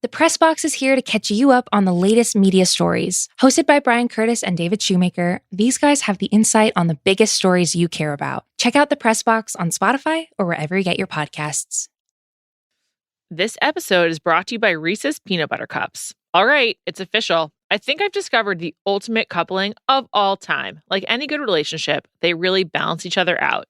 The Press Box is here to catch you up on the latest media stories. Hosted by Brian Curtis and David Shoemaker, these guys have the insight on the biggest stories you care about. Check out The Press Box on Spotify or wherever you get your podcasts. This episode is brought to you by Reese's Peanut Butter Cups. All right, it's official. I think I've discovered the ultimate coupling of all time. Like any good relationship, they really balance each other out.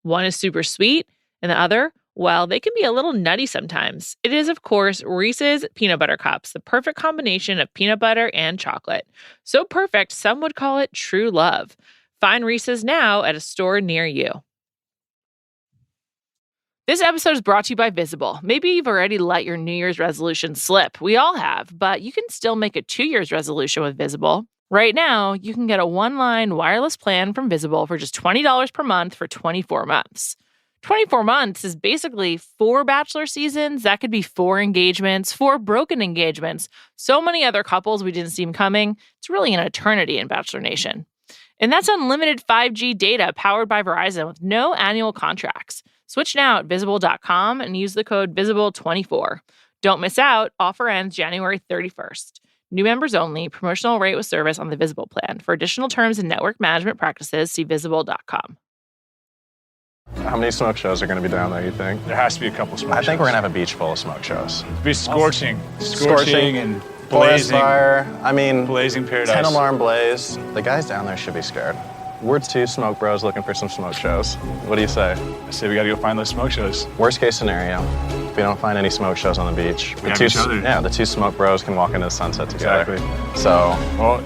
One is super sweet, and the other, well, they can be a little nutty sometimes. It is, of course, Reese's Peanut Butter Cups, the perfect combination of peanut butter and chocolate. So perfect, some would call it true love. Find Reese's now at a store near you. This episode is brought to you by Visible. Maybe you've already let your New Year's resolution slip. We all have, but you can still make a 2 year's resolution with Visible. Right now, you can get a one-line wireless plan from Visible for just $20 per month for 24 months. 24 months is basically 4 Bachelor seasons. That could be 4 engagements, 4 broken engagements, so many other couples we didn't see coming. It's really an eternity in Bachelor Nation. And that's unlimited 5G data powered by Verizon with no annual contracts. Switch now at Visible.com and use the code VISIBLE24. Don't miss out. Offer ends January 31st. New members only. Promotional rate with service on the Visible plan. For additional terms and network management practices, see Visible.com. How many smoke shows are going to be down there, you think? There has to be a couple smoke shows. I think we're going to have a beach full of smoke shows. It'll be scorching and forest blazing. fire. I mean, Blazing paradise. 10 alarm blaze. The guys down there should be scared. We're 2 smoke bros looking for some smoke shows. What do you say? I say we got to go find those smoke shows. Worst case scenario, if we don't find any smoke shows on the beach, We have each other. the 2 smoke bros can walk into the sunset together. Exactly. So, Well,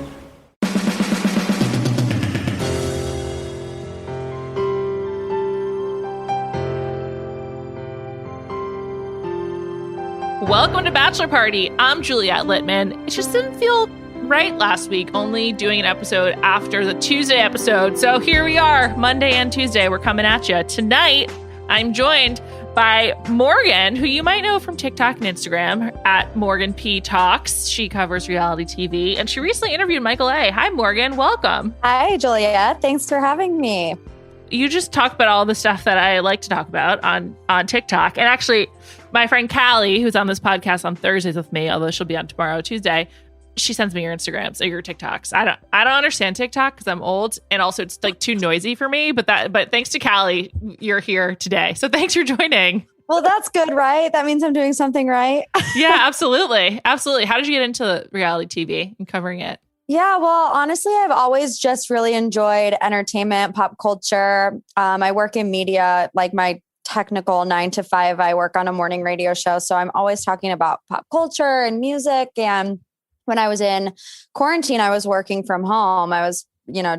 Welcome to Bachelor Party. I'm Juliet Litman. It just didn't feel right last week, only doing an episode after the Tuesday episode. So here we are, Monday and Tuesday. We're coming at you. Tonight, I'm joined by Morgan, who you might know from TikTok and Instagram at Morgan P Talks. She covers reality TV, and she recently interviewed Michael A. Hi, Morgan. Welcome. Hi, Juliet. Thanks for having me. You just talk about all the stuff that I like to talk about on TikTok. And actually, my friend Callie, who's on this podcast on Thursdays with me, although she'll be on tomorrow, Tuesday, she sends me your Instagrams or your TikToks. I don't understand TikTok because I'm old, and also it's like too noisy for me. But thanks to Callie, you're here today. So thanks for joining. Well, that's good, right? That means I'm doing something right. Yeah, absolutely. Absolutely. How did you get into reality TV and covering it? Yeah, well, honestly, I've always just really enjoyed entertainment, pop culture. I work in media, like my technical 9 to 5. I work on a morning radio show. So I'm always talking about pop culture and music. And when I was in quarantine, I was working from home. I was,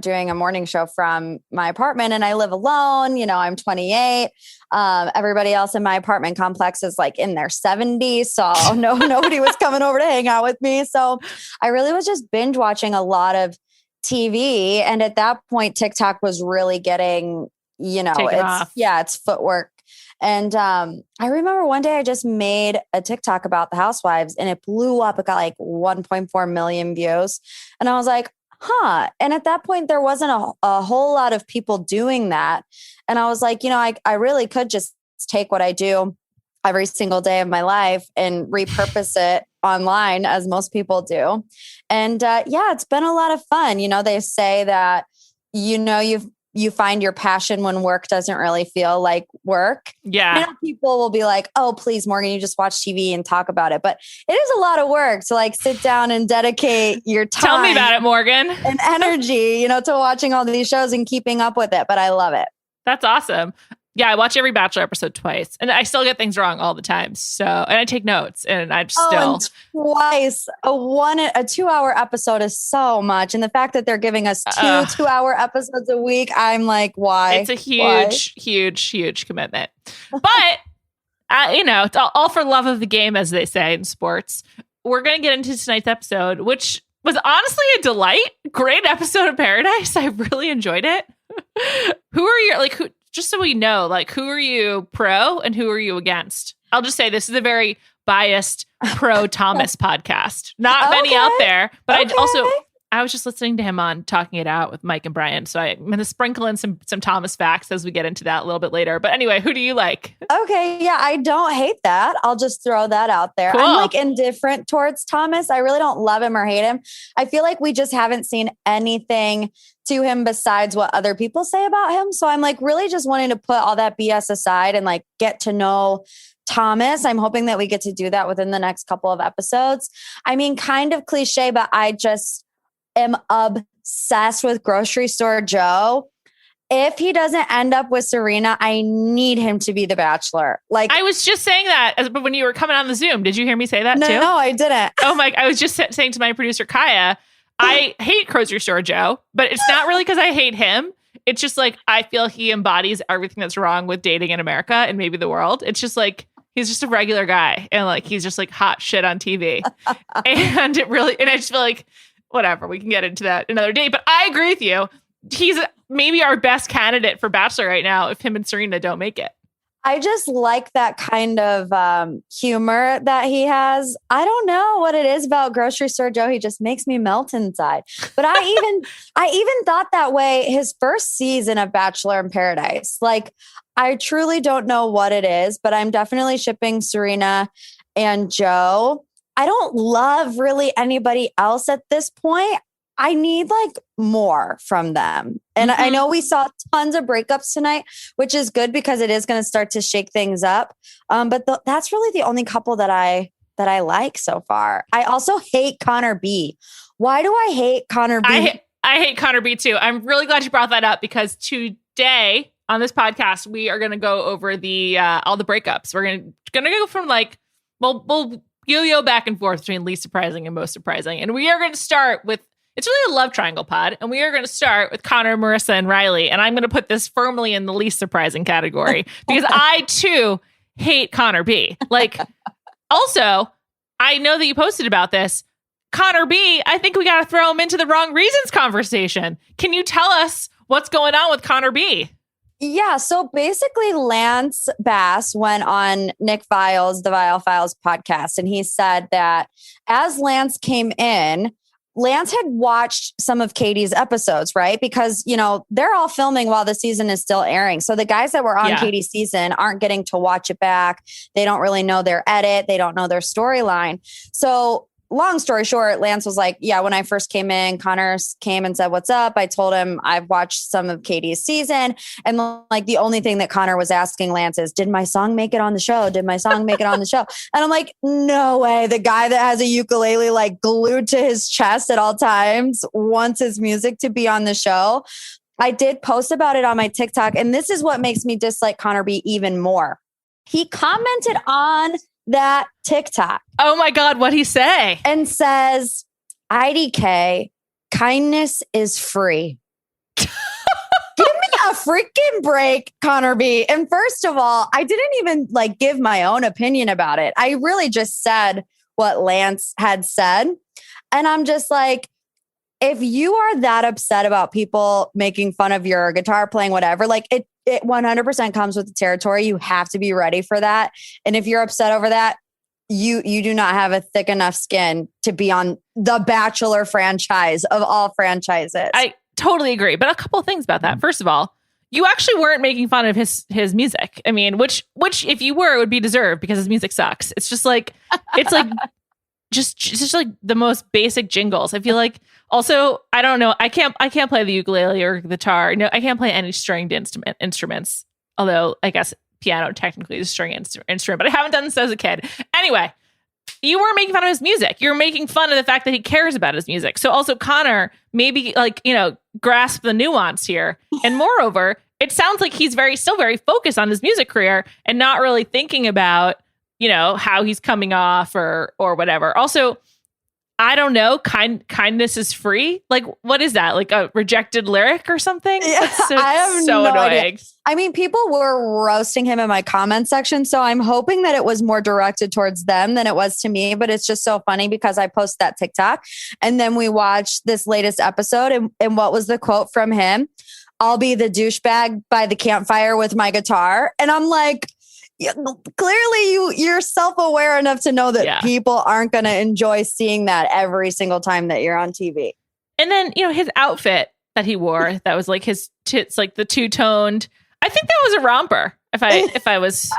doing a morning show from my apartment, and I live alone. I'm 28. Everybody else in my apartment complex is like in their 70s. So nobody was coming over to hang out with me. So I really was just binge watching a lot of TV. And at that point, TikTok was really getting, it's footwork. And I remember one day I just made a TikTok about the housewives, and it blew up. It got like 1.4 million views. And I was like, and at that point, there wasn't a whole lot of people doing that. And I was like, I really could just take what I do every single day of my life and repurpose it online, as most people do. And it's been a lot of fun. They say that, you find your passion when work doesn't really feel like work. Yeah. People will be like, oh, please, Morgan, you just watch TV and talk about it. But it is a lot of work to like sit down and dedicate your time. Tell me about it, Morgan. And energy, to watching all these shows and keeping up with it. But I love it. That's awesome. Yeah, I watch every Bachelor episode twice, and I still get things wrong all the time. So, and I take notes, and I'm still and twice. A 2-hour episode is so much, and the fact that they're giving us 2-hour episodes a week, I'm like, why? It's a huge commitment. But it's all for love of the game, as they say in sports. We're going to get into tonight's episode, which was honestly a delight. Great episode of Paradise. I really enjoyed it. Who are you just so we know, who are you pro and who are you against? I'll just say this is a very biased pro Thomas podcast. Not many out there, but I was just listening to him on Talking It Out with Mike and Brian. So I'm going to sprinkle in some Thomas facts as we get into that a little bit later. But anyway, who do you like? Okay. Yeah, I don't hate that. I'll just throw that out there. Cool. I'm like indifferent towards Thomas. I really don't love him or hate him. I feel like we just haven't seen anything to him besides what other people say about him. So I'm like really just wanting to put all that BS aside and like get to know Thomas. I'm hoping that we get to do that within the next couple of episodes. I mean, kind of cliche, but I just am obsessed with Grocery Store Joe. If he doesn't end up with Serena, I need him to be the Bachelor. Like I was just saying that when you were coming on the Zoom. Did you hear me say that too? No, I didn't. Oh my! I was just saying to my producer Kaya, I hate Grocery Store Joe, but it's not really because I hate him. It's just like I feel he embodies everything that's wrong with dating in America and maybe the world. It's just like he's just a regular guy, and like he's just like hot shit on TV, and I just feel like. Whatever, we can get into that another day. But I agree with you. He's maybe our best candidate for Bachelor right now if him and Serena don't make it. I just like that kind of humor that he has. I don't know what it is about Grocery Store Joe. He just makes me melt inside. But I even thought that way his first season of Bachelor in Paradise. Like, I truly don't know what it is, but I'm definitely shipping Serena and Joe. I don't love really anybody else at this point. I need like more from them. And I know we saw tons of breakups tonight, which is good because it is going to start to shake things up. But that's really the only couple that I like so far. I also hate Connor B. Why do I hate Connor B? I hate Connor B too. I'm really glad you brought that up because today on this podcast, we are going to go over all the breakups. We're going to go from like, we'll yo-yo back and forth between least surprising and most surprising. And we are going to start with, it's really a love triangle pod. And we are going to start with Connor, Marissa, and Riley. And I'm going to put this firmly in the least surprising category because I too hate Connor B. Like, also, I know that you posted about this. Connor B, I think we got to throw him into the wrong reasons conversation. Can you tell us what's going on with Connor B? Yeah. So basically Lance Bass went on Nick Viles, the Vile Files podcast, and he said that as Lance came in, Lance had watched some of Katie's episodes, right? Because, you know, they're all filming while the season is still airing. So the guys that were on Katie's season aren't getting to watch it back. They don't really know their edit. They don't know their storyline. So long story short, Lance was like, yeah, when I first came in, Connor came and said, what's up? I told him I've watched some of Katie's season. And like the only thing that Connor was asking Lance is, did my song make it on the show? Did my song make it on the show? And I'm like, no way. The guy that has a ukulele like glued to his chest at all times wants his music to be on the show. I did post about it on my TikTok. And this is what makes me dislike Connor B even more. He commented on that TikTok. Oh my God, what'd he say? And says, IDK, kindness is free. Give me a freaking break, Connor B. And first of all, I didn't even like give my own opinion about it. I really just said what Lance had said. And I'm just like, if you are that upset about people making fun of your guitar playing, whatever, like it 100% comes with the territory. You have to be ready for that. And if you're upset over that, you do not have a thick enough skin to be on the Bachelor franchise of all franchises. I totally agree. But a couple of things about that. First of all, you actually weren't making fun of his music. I mean, which if you were, it would be deserved because his music sucks. It's just like, it's like just like the most basic jingles. I feel like also, I don't know. I can't play the ukulele or guitar. No, I can't play any stringed instruments. Although I guess piano technically is a string instrument, but I haven't done this as a kid. Anyway, you weren't making fun of his music. You're making fun of the fact that he cares about his music. So also Connor, maybe like, you know, grasp the nuance here. And moreover, it sounds like he's still very focused on his music career and not really thinking about, you know, how he's coming off or whatever. Also, I don't know. Kindness is free. Like, what is that? Like a rejected lyric or something? Yeah, I have so no annoying. idea. I mean, people were roasting him in my comment section. So I'm hoping that it was more directed towards them than it was to me. But it's just so funny because I post that TikTok and then we watched this latest episode. And what was the quote from him? I'll be the douchebag by the campfire with my guitar. And I'm like, yeah, clearly you're self-aware enough to know that people aren't going to enjoy seeing that every single time that you're on TV. And then, his outfit that he wore, that was like his tits, like the two-toned. I think that was a romper. If I was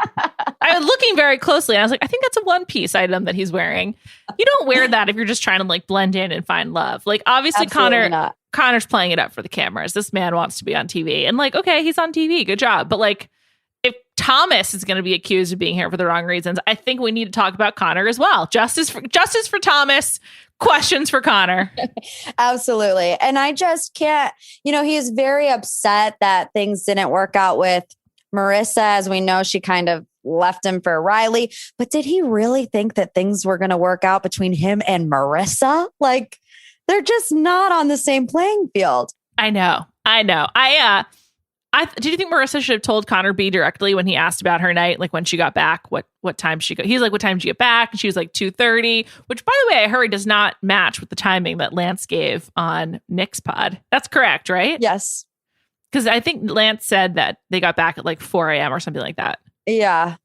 looking very closely, and I was like, I think that's a one-piece item that he's wearing. You don't wear that if you're just trying to like blend in and find love. Like obviously Connor's playing it up for the cameras. This man wants to be on TV, and like, okay, he's on TV. Good job. But like, if Thomas is going to be accused of being here for the wrong reasons, I think we need to talk about Connor as well. Justice for Thomas. Questions for Connor. Absolutely. And I just can't, he is very upset that things didn't work out with Marissa. As we know, she kind of left him for Riley. But did he really think that things were going to work out between him and Marissa? Like, they're just not on the same playing field. I know. Did you think Marissa should have told Connor B directly when he asked about her night, like when she got back, what time she got? He's like, what time did you get back? And she was like 2:30, which, by the way, I heard does not match with the timing that Lance gave on Nick's pod. That's correct, right? Yes. Because I think Lance said that they got back at like 4 a.m. or something like that. Yeah.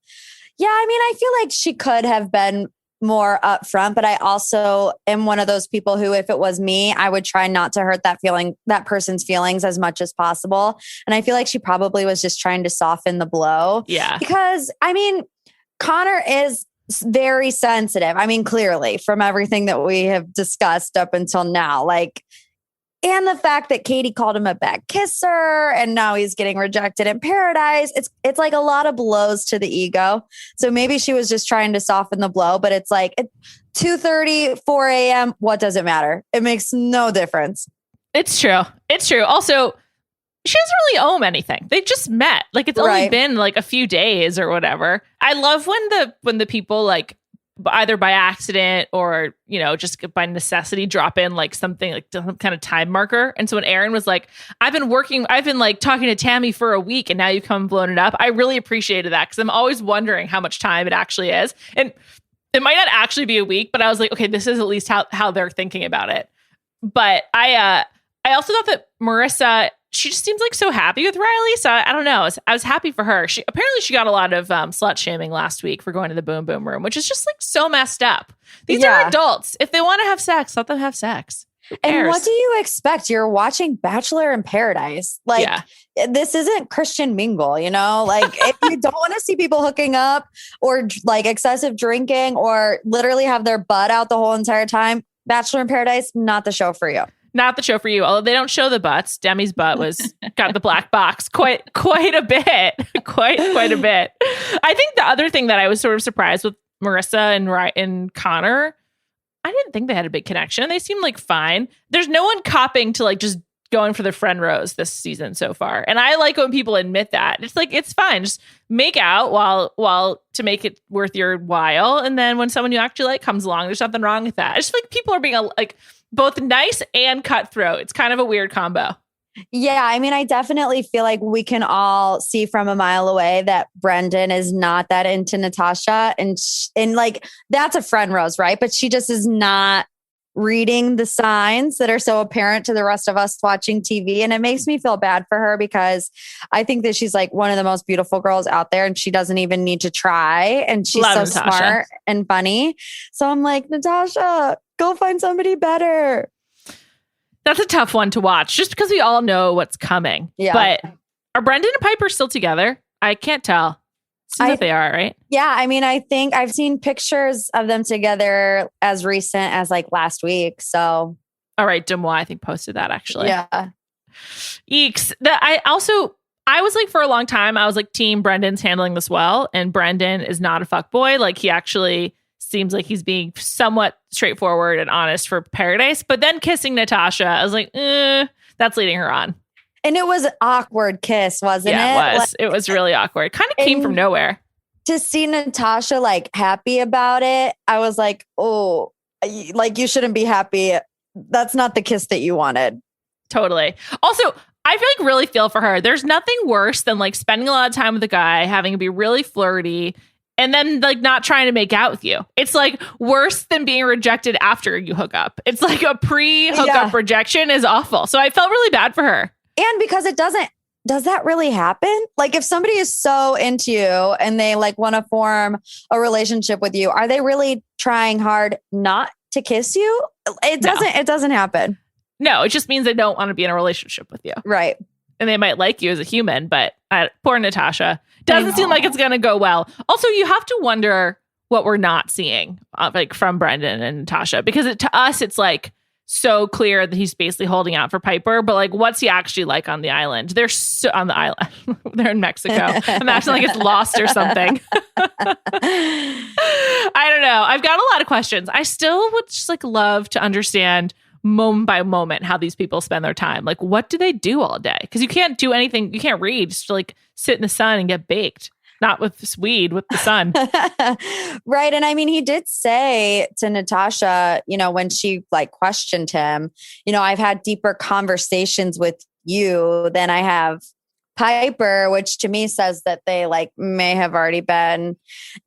Yeah. I mean, I feel like she could have been more upfront, but I also am one of those people who, if it was me, I would try not to hurt that person's feelings as much as possible. And I feel like she probably was just trying to soften the blow. Yeah. Because I mean, Connor is very sensitive. I mean, clearly from everything that we have discussed up until now, like, and the fact that Katie called him a bad kisser and now he's getting rejected in Paradise. It's like a lot of blows to the ego. So maybe she was just trying to soften the blow, but it's like 2:30, 4 a.m. What does it matter? It makes no difference. It's true. Also, she doesn't really owe him anything. They just met. Like it's only been like a few days or whatever. I love when the people like either by accident or, just by necessity drop in like something like some kind of time marker. And so when Aaron was like, I've been like talking to Tammy for a week and now you've come and blown it up. I really appreciated that because I'm always wondering how much time it actually is. And it might not actually be a week, but I was like, okay, this is at least how they're thinking about it. But I also thought that Marissa, she just seems like so happy with Riley. So I don't know. I was happy for her. She got a lot of slut shaming last week for going to the boom boom room, which is just like so messed up. These are adults. If they want to have sex, let them have sex. And what do you expect? You're watching Bachelor in Paradise. Like this isn't Christian Mingle, like if you don't want to see people hooking up or like excessive drinking or literally have their butt out the whole entire time, Bachelor in Paradise, not the show for you. Not the show for you. Although they don't show the butts. Demi's butt got the black box quite a bit. Quite a bit. I think the other thing that I was sort of surprised with Marissa and Connor, I didn't think they had a big connection. They seemed like fine. There's no one copping to like just going for the friend rose this season so far. And I like when people admit that. It's like, it's fine. Just make out while to make it worth your while. And then when someone you actually like comes along, there's nothing wrong with that. I just feel like people are being like both nice and cutthroat. It's kind of a weird combo. Yeah, I mean, I definitely feel like we can all see from a mile away that Brendan is not that into Natasha. And like, that's a friend rose, right? But she just is not reading the signs that are so apparent to the rest of us watching TV. And it makes me feel bad for her because I think that she's like one of the most beautiful girls out there and she doesn't even need to try. And she's so smart and funny. So I'm like, Natasha, go find somebody better. That's a tough one to watch just because we all know what's coming. Yeah. But are Brendan and Piper still together? I can't tell. Seems like they are, right? Yeah. I mean, I think I've seen pictures of them together as recent as like last week. So. All right. Demois, I think, posted that actually. Yeah. Eeks. I was like, for a long time, I was like, team Brendan's handling this well. And Brendan is not a fuckboy. Like he actually seems like he's being somewhat straightforward and honest for Paradise. But then kissing Natasha, I was like, that's leading her on. And it was an awkward kiss, wasn't it? Yeah, it was. It was really awkward. Kind of came from nowhere. To see Natasha like happy about it, I was like, oh, like you shouldn't be happy. That's not the kiss that you wanted. Totally. Also, I really feel for her. There's nothing worse than like spending a lot of time with a guy, having to be really flirty, and then like not trying to make out with you. It's like worse than being rejected after you hook up. It's like a pre-hookup rejection is awful. So I felt really bad for her. And because does that really happen? Like if somebody is so into you and they like want to form a relationship with you, are they really trying hard not to kiss you? It doesn't happen. No, it just means they don't want to be in a relationship with you. Right. And they might like you as a human, but poor Natasha. Doesn't seem like it's going to go well. Also, you have to wonder what we're not seeing like from Brendan and Natasha, because to us, it's like so clear that he's basically holding out for Piper, but like, what's he actually like on the island? They're on the island. They're in Mexico. Imagine like it's lost or something. I don't know. I've got a lot of questions. I still would just like love to understand moment by moment how these people spend their time. Like, what do they do all day? Because you can't do anything. You can't read. Just like sit in the sun and get baked. Not with this weed, with the sun. Right. And I mean, he did say to Natasha, you know, when she like questioned him, you know, I've had deeper conversations with you than I have Piper, which to me says that they like may have already been,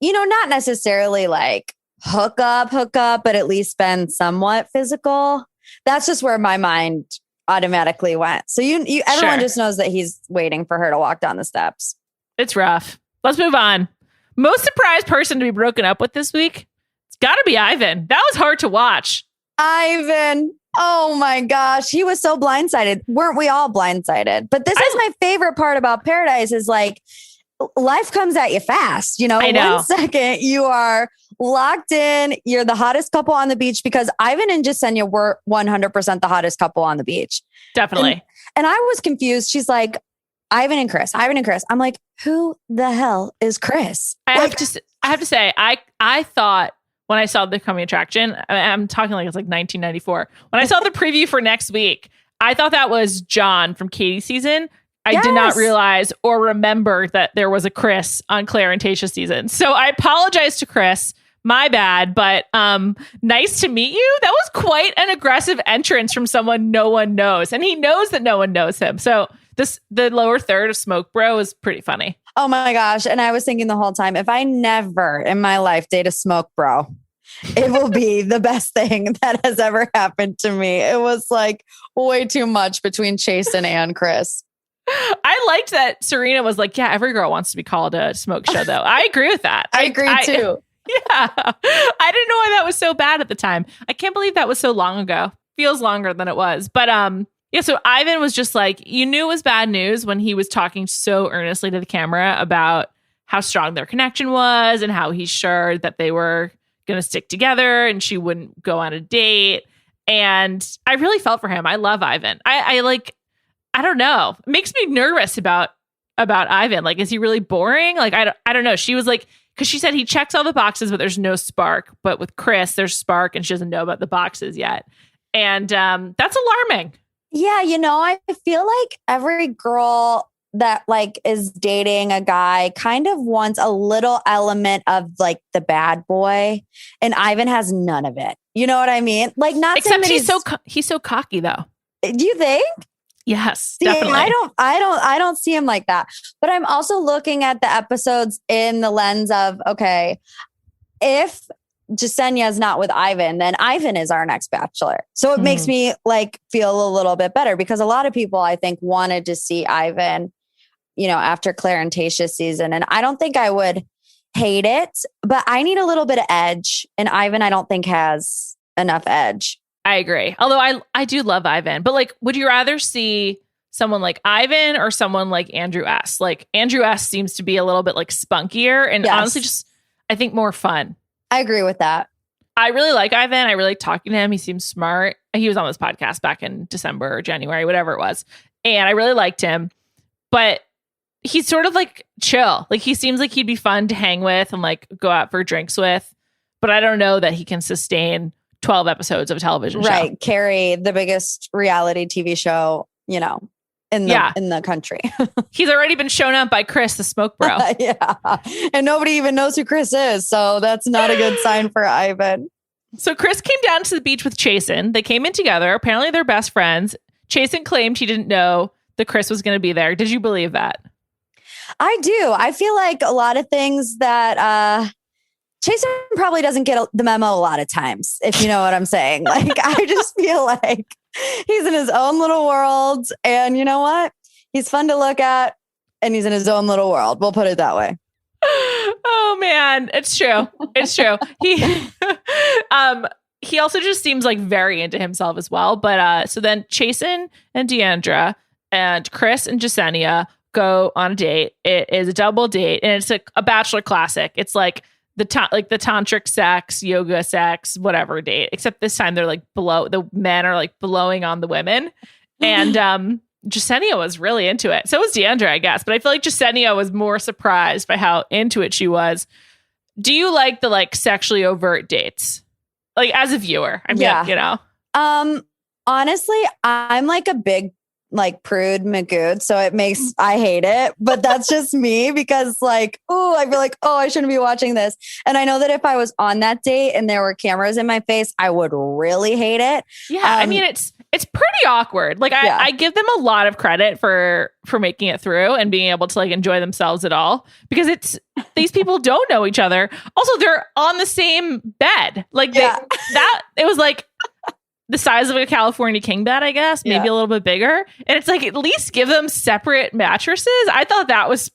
you know, not necessarily like hook up, but at least been somewhat physical. That's just where my mind automatically went. So everyone just knows that he's waiting for her to walk down the steps. It's rough. Let's move on. Most surprised person to be broken up with this week? It's got to be Ivan. That was hard to watch. Ivan. Oh my gosh. He was so blindsided. Weren't we all blindsided? But this is my favorite part about Paradise is like life comes at you fast. You know, I know. 1 second you are locked in. You're the hottest couple on the beach because Ivan and Jasenia were 100% the hottest couple on the beach. Definitely. And I was confused. She's like, Ivan and Chris. I'm like, who the hell is Chris? I have to say, I thought when I saw the coming attraction, I'm talking like it's like 1994. When I saw the preview for next week, I thought that was John from Katie's season. I did not realize or remember that there was a Chris on Claire and Tayshia's season. So I apologize to Chris. My bad, but nice to meet you. That was quite an aggressive entrance from someone no one knows. And he knows that no one knows him. So the lower third of Smoke Bro is pretty funny. Oh my gosh. And I was thinking the whole time, if I never in my life date a Smoke Bro, it will be the best thing that has ever happened to me. It was like way too much between Chasen and Chris. I liked that Serena was like, yeah, every girl wants to be called a smoke show, though. I agree with that. I agree too. Yeah. I didn't know why that was so bad at the time. I can't believe that was so long ago. Feels longer than it was. But yeah, so Ivan was just like, you knew it was bad news when he was talking so earnestly to the camera about how strong their connection was and how he's sure that they were going to stick together and she wouldn't go on a date. And I really felt for him. I love Ivan. I don't know. It makes me nervous about Ivan. Like, is he really boring? Like, I don't know. She was like, because she said he checks all the boxes, but there's no spark. But with Chris, there's spark and she doesn't know about the boxes yet. And that's alarming. Yeah, you know, I feel like every girl that like is dating a guy kind of wants a little element of like the bad boy, and Ivan has none of it. You know what I mean? Like, not except he's so cocky though. Do you think? Yes, see, definitely. I don't see him like that. But I'm also looking at the episodes in the lens of, okay, if Jasenia is not with Ivan, then Ivan is our next Bachelor. So it makes me like feel a little bit better because a lot of people I think wanted to see Ivan, you know, after Claire and Tayshia's season. And I don't think I would hate it, but I need a little bit of edge. And Ivan, I don't think has enough edge. I agree. Although I do love Ivan, but like, would you rather see someone like Ivan or someone like Andrew S? Like Andrew S seems to be a little bit like spunkier and honestly just, I think more fun. I agree with that. I really like Ivan. I really like talking to him. He seems smart. He was on this podcast back in December or January, whatever it was. And I really liked him, but he's sort of like chill. Like he seems like he'd be fun to hang with and like go out for drinks with, but I don't know that he can sustain 12 episodes of a television show. Right. Carry the biggest reality TV show, you know, in the country. He's already been shown up by Chris, the smoke bro. Yeah. And nobody even knows who Chris is. So that's not a good sign for Ivan. So Chris came down to the beach with Chasen. They came in together. Apparently they're best friends. Chasen claimed he didn't know that Chris was going to be there. Did you believe that? I do. I feel like a lot of things that Chasen probably doesn't get the memo a lot of times, if you know what I'm saying. Like, I just feel like he's in his own little world. And you know what? He's fun to look at and he's in his own little world. We'll put it that way. Oh, man. It's true. It's true. He, he also just seems like very into himself as well. But so then Chasen and Deandra and Chris and Jasenia go on a date. It is a double date, and it's a Bachelor classic. It's like the tantric sex, yoga sex, whatever date. Except this time they're like the men are like blowing on the women, and Jasenia was really into it. So was Deandra, I guess. But I feel like Jasenia was more surprised by how into it she was. Do you like the like sexually overt dates? Like as a viewer, I mean, you know. Honestly, I'm like a big like prude Magood, so I hate it, but that's just me because like, I feel like, I shouldn't be watching this. And I know that if I was on that date and there were cameras in my face, I would really hate it. Yeah. I mean, it's pretty awkward. Like I give them a lot of credit for making it through and being able to like enjoy themselves at all, because these people don't know each other. Also, they're on the same bed. Like it was like the size of a California king bed, I guess, maybe a little bit bigger. And it's like, at least give them separate mattresses. I thought that was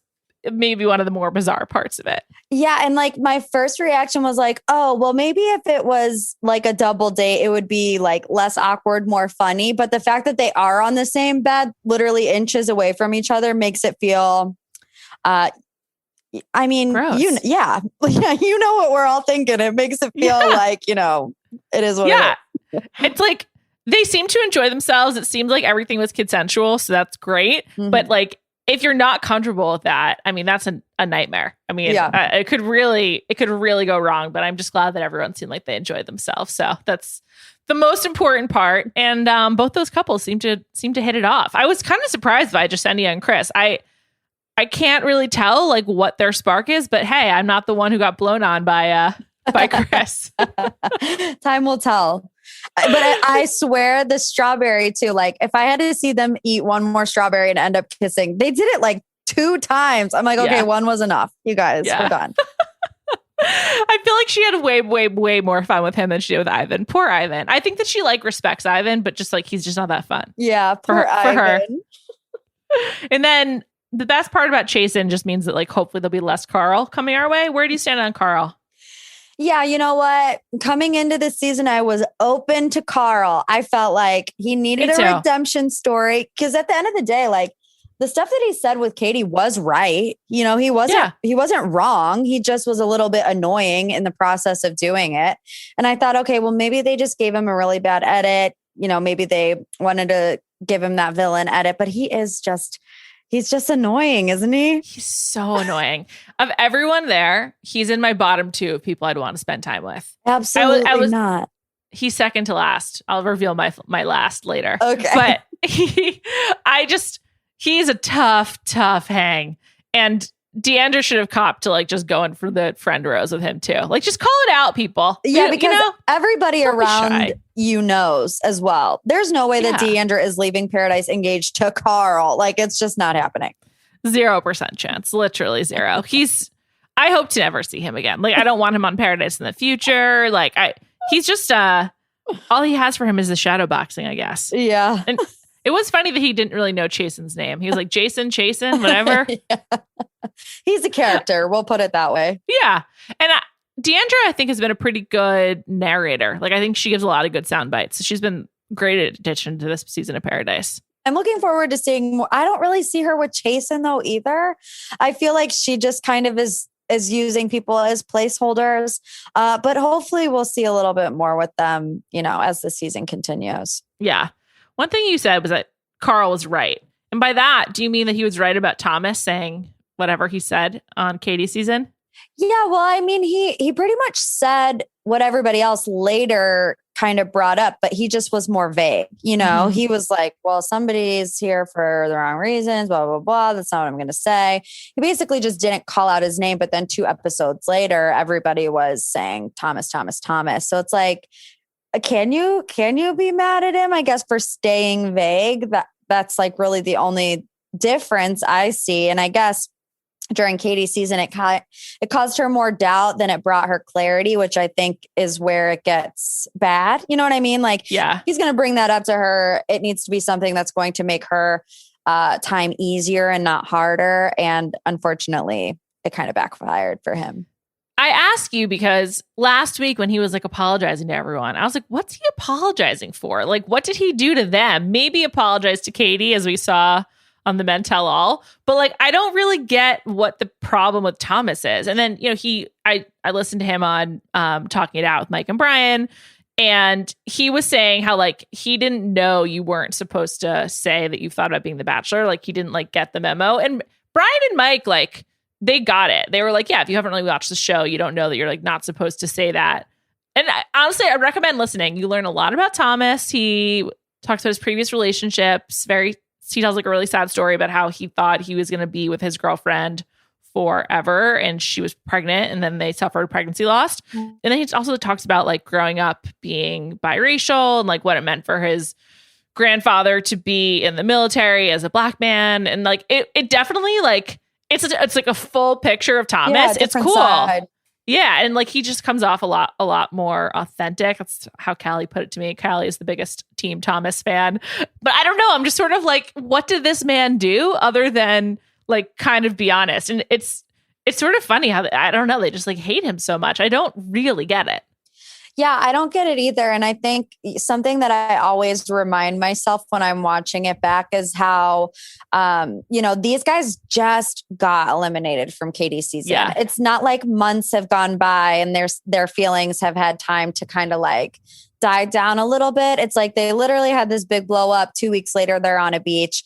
maybe one of the more bizarre parts of it. Yeah. And like my first reaction was like, well, maybe if it was like a double date, it would be like less awkward, more funny. But the fact that they are on the same bed, literally inches away from each other, makes it feel, I mean, gross. you know what we're all thinking. It makes it feel like, it is what it is. It's like they seem to enjoy themselves. It seemed like everything was consensual, so that's great. Mm-hmm. But like, if you're not comfortable with that, I mean, that's a nightmare. I mean, it could really go wrong. But I'm just glad that everyone seemed like they enjoyed themselves. So that's the most important part. And both those couples seem to hit it off. I was kind of surprised by Jasenia and Chris. I can't really tell like what their spark is, but hey, I'm not the one who got blown on by Chris. Time will tell. But I swear the strawberry too, like if I had to see them eat one more strawberry and end up kissing, they did it like 2 times. I'm like, okay, one was enough. You guys, we're done. I feel like she had way, way, way more fun with him than she did with Ivan. Poor Ivan. I think that she like respects Ivan, but just like, he's just not that fun. Yeah. For her. And then the best part about Chasen just means that like, hopefully there'll be less Carl coming our way. Where do you stand on Carl? Yeah, you know what? Coming into this season, I was open to Carl. I felt like he needed a redemption story because at the end of the day, like the stuff that he said with Katie was right. He wasn't wrong. He just was a little bit annoying in the process of doing it. And I thought, okay, well, maybe they just gave him a really bad edit. Maybe they wanted to give him that villain edit, but he's just annoying, isn't he? He's so annoying. Of everyone there, he's in my bottom 2 of people I'd want to spend time with. Absolutely not. He's second to last. I'll reveal my last later. Okay. But he's a tough hang. And Deandra should have copped to like just going for the friend rose with him too. Like just call it out, people. Yeah, because everybody around you knows as well. There's no way that Deandra is leaving Paradise engaged to Carl. Like it's just not happening. 0% chance. Literally 0. I hope to never see him again. Like I don't want him on Paradise in the future. Like he's just all he has for him is the shadow boxing, I guess. Yeah. And it was funny that he didn't really know Chasen's name. He was like Jason, whatever. He's a character. We'll put it that way. Yeah. And Deandra, I think, has been a pretty good narrator. Like, I think she gives a lot of good sound bites. So she's been great addition to this season of Paradise. I'm looking forward to seeing more. I don't really see her with Chasen, though, either. I feel like she just kind of is using people as placeholders. But hopefully we'll see a little bit more with them, as the season continues. Yeah. One thing you said was that Carl was right. And by that, do you mean that he was right about Thomas saying whatever he said on Katie's season? Yeah, well, I mean, he pretty much said what everybody else later kind of brought up, but he just was more vague. Mm-hmm. He was like, well, somebody's here for the wrong reasons, blah, blah, blah. That's not what I'm going to say. He basically just didn't call out his name. But then 2 episodes later, everybody was saying Thomas. So it's like, can you be mad at him, I guess, for staying vague? That's like really the only difference I see. And I guess during Katie's season, it caused her more doubt than it brought her clarity, which I think is where it gets bad. You know what I mean? Like, he's going to bring that up to her. It needs to be something that's going to make her time easier and not harder. And unfortunately, it kind of backfired for him. I ask you because last week when he was like apologizing to everyone, I was like, what's he apologizing for? Like, what did he do to them? Maybe apologize to Katie, as we saw on the Men Tell All. But like, I don't really get what the problem with Thomas is. And then, you know, I listened to him on Talking It Out with Mike and Brian. And he was saying how like he didn't know you weren't supposed to say that you thought about being the Bachelor. Like he didn't like get the memo. And Brian and Mike, like, they got it. They were like, yeah, if you haven't really watched the show, you don't know that you're like not supposed to say that. And honestly, I recommend listening. You learn a lot about Thomas. He talks about his previous relationships. He tells like a really sad story about how he thought he was going to be with his girlfriend forever and she was pregnant and then they suffered pregnancy loss. And then he also talks about like growing up being biracial and like what it meant for his grandfather to be in the military as a black man. And like it definitely like it's like a full picture of Thomas. Yeah, it's cool. side. Yeah. And like he just comes off a lot more authentic. That's how Callie put it to me. Callie is the biggest Team Thomas fan. But I don't know. I'm just sort of like, what did this man do other than like kind of be honest? And it's sort of funny how I don't know. They just like hate him so much. I don't really get it. Yeah, I don't get it either. And I think something that I always remind myself when I'm watching it back is how, these guys just got eliminated from Katie's season. Yeah. It's not like months have gone by and their feelings have had time to kind of like die down a little bit. It's like they literally had this big blow up. 2 weeks later, they're on a beach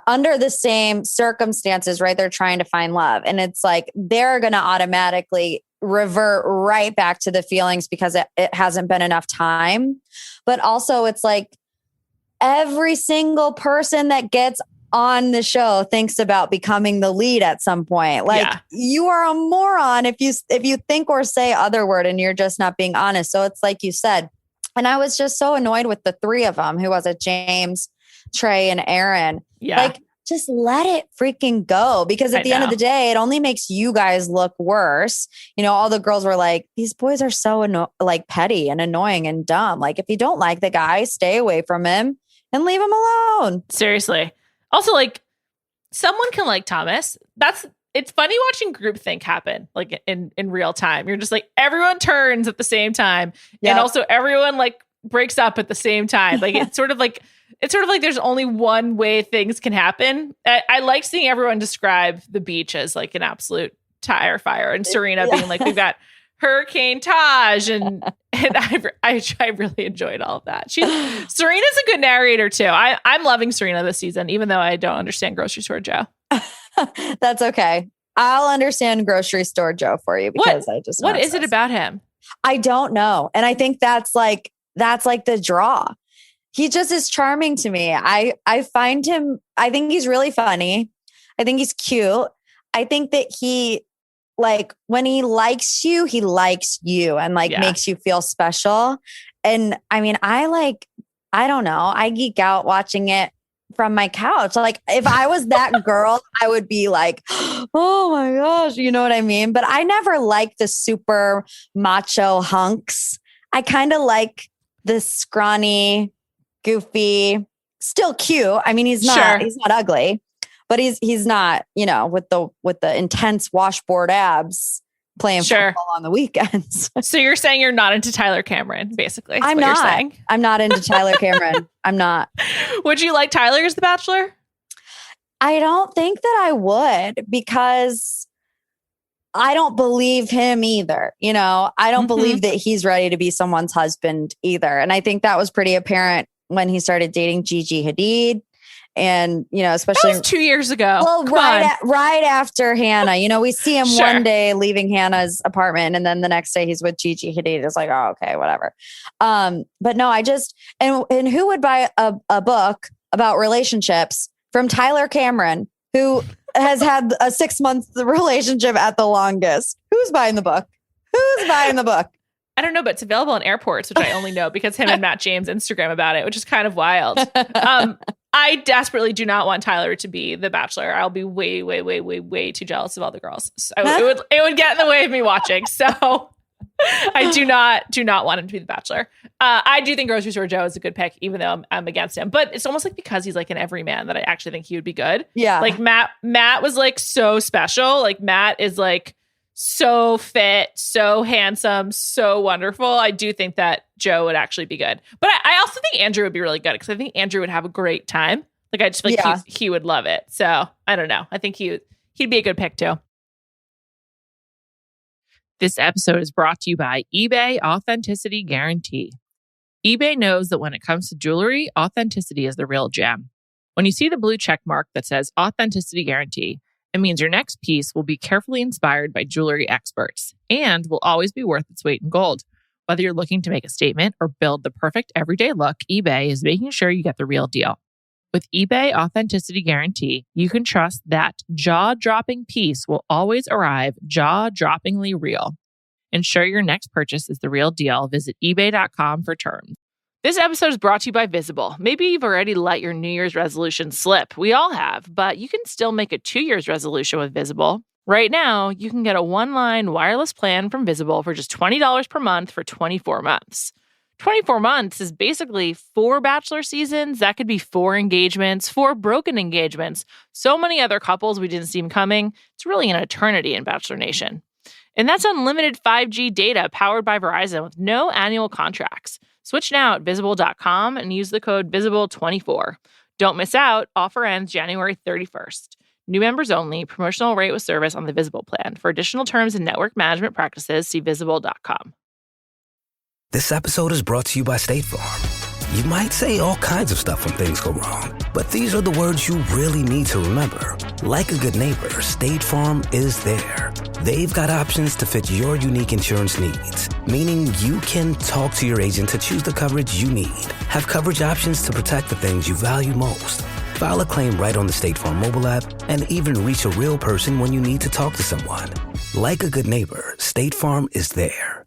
under the same circumstances, right? They're trying to find love. And it's like they're going to automatically revert right back to the feelings because it hasn't been enough time. But also it's like every single person that gets on the show thinks about becoming the lead at some point. Like you are a moron if you think or say other word and you're just not being honest. So it's like you said. And I was just so annoyed with the three of them. Who was it? James, Trey, and Aaron. Yeah. Like, just let it freaking go. Because at the end of the day, it only makes you guys look worse. You know, all the girls were like, these boys are so petty and annoying and dumb. Like, if you don't like the guy, stay away from him and leave him alone. Seriously. Also, like, someone can like Thomas. It's funny watching groupthink happen like in real time. You're just like, everyone turns at the same time. Yep. And also everyone like breaks up at the same time. Like it's sort of like there's only one way things can happen. I like seeing everyone describe the beach as like an absolute tire fire and Serena being like, we've got Hurricane Taj. And I really enjoyed all of that. Serena's a good narrator too. I'm loving Serena this season, even though I don't understand Grocery Store Joe. That's okay. I'll understand Grocery Store Joe for you because what is it about him? I don't know. And I think that's like the draw. He just is charming to me. I find him, I think he's really funny. I think he's cute. I think that he, like, when he likes you and like makes you feel special. And I mean, I don't know. I geek out watching it from my couch. Like, if I was that girl, I would be like, oh my gosh, you know what I mean? But I never liked the super macho hunks. I kind of like the scrawny, goofy, still cute. I mean, he's not ugly, but he's not, you know, with the intense washboard abs playing football on the weekends. So you're saying you're not into Tyler Cameron, basically. I'm not into Tyler Cameron. I'm not. Would you like Tyler as the Bachelor? I don't think that I would, because I don't believe him either. You know, I don't believe that he's ready to be someone's husband either. And I think that was pretty apparent when he started dating Gigi Hadid. And, you know, especially that was 2 years ago. Well, right after Hannah, you know, we see him one day leaving Hannah's apartment, and then the next day he's with Gigi Hadid. It's like, oh, okay, whatever. But no, I just, and who would buy a book about relationships from Tyler Cameron, who has had a 6-month relationship at the longest? Who's buying the book? Who's buying the book? I don't know, but it's available in airports, which I only know because him and Matt James Instagram about it, which is kind of wild. I desperately do not want Tyler to be the Bachelor. I'll be way, way, way, way, way too jealous of all the girls. So it would get in the way of me watching. So I do not want him to be the Bachelor. I do think Grocery Store Joe is a good pick, even though I'm against him. But it's almost like because he's like an everyman that I actually think he would be good. Yeah. Like Matt was like so special. Like Matt is like so fit, so handsome, so wonderful. I do think that Joe would actually be good. But I also think Andrew would be really good because I think Andrew would have a great time. Like, I just feel like he would love it. So I don't know. I think he'd be a good pick too. This episode is brought to you by eBay Authenticity Guarantee. eBay knows that when it comes to jewelry, authenticity is the real gem. When you see the blue check mark that says Authenticity Guarantee, it means your next piece will be carefully inspired by jewelry experts and will always be worth its weight in gold. Whether you're looking to make a statement or build the perfect everyday look, eBay is making sure you get the real deal. With eBay Authenticity Guarantee, you can trust that jaw-dropping piece will always arrive jaw-droppingly real. Ensure your next purchase is the real deal. Visit ebay.com for terms. This episode is brought to you by Visible. Maybe you've already let your New Year's resolution slip. We all have, but you can still make a 2 year's resolution with Visible. Right now, you can get a one-line wireless plan from Visible for just $20 per month for 24 months. 24 months is basically 4 Bachelor seasons. That could be 4 engagements, 4 broken engagements, so many other couples we didn't see coming. It's really an eternity in Bachelor Nation. And that's unlimited 5G data powered by Verizon with no annual contracts. Switch now at Visible.com and use the code VISIBLE24. Don't miss out. Offer ends January 31st. New members only. Promotional rate with service on the Visible plan. For additional terms and network management practices, see Visible.com. This episode is brought to you by State Farm. You might say all kinds of stuff when things go wrong, but these are the words you really need to remember. Like a good neighbor, State Farm is there. They've got options to fit your unique insurance needs, meaning you can talk to your agent to choose the coverage you need. Have coverage options to protect the things you value most. File a claim right on the State Farm mobile app and even reach a real person when you need to talk to someone. Like a good neighbor, State Farm is there.